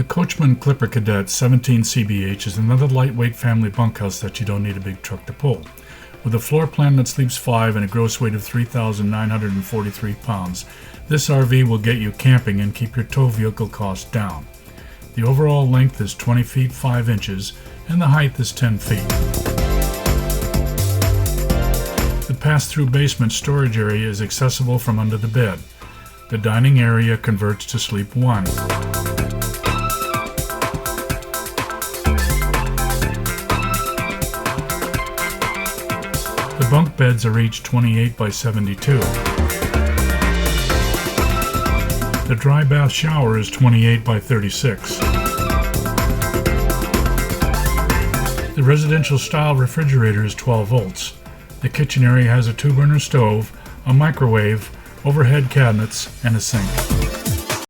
The Coachman Clipper Cadet 17 CBH is another lightweight family bunkhouse that you don't need a big truck to pull. With a floor plan that sleeps 5 and a gross weight of 3,943 pounds, this RV will get you camping and keep your tow vehicle costs down. The overall length is 20 feet 5 inches and the height is 10 feet. The pass-through basement storage area is accessible from under the bed. The dining area converts to sleep 1. The bunk beds are each 28 by 72. The dry bath shower is 28 by 36. The residential style refrigerator is 12 volts. The kitchen area has a 2-burner stove, a microwave, overhead cabinets, and a sink.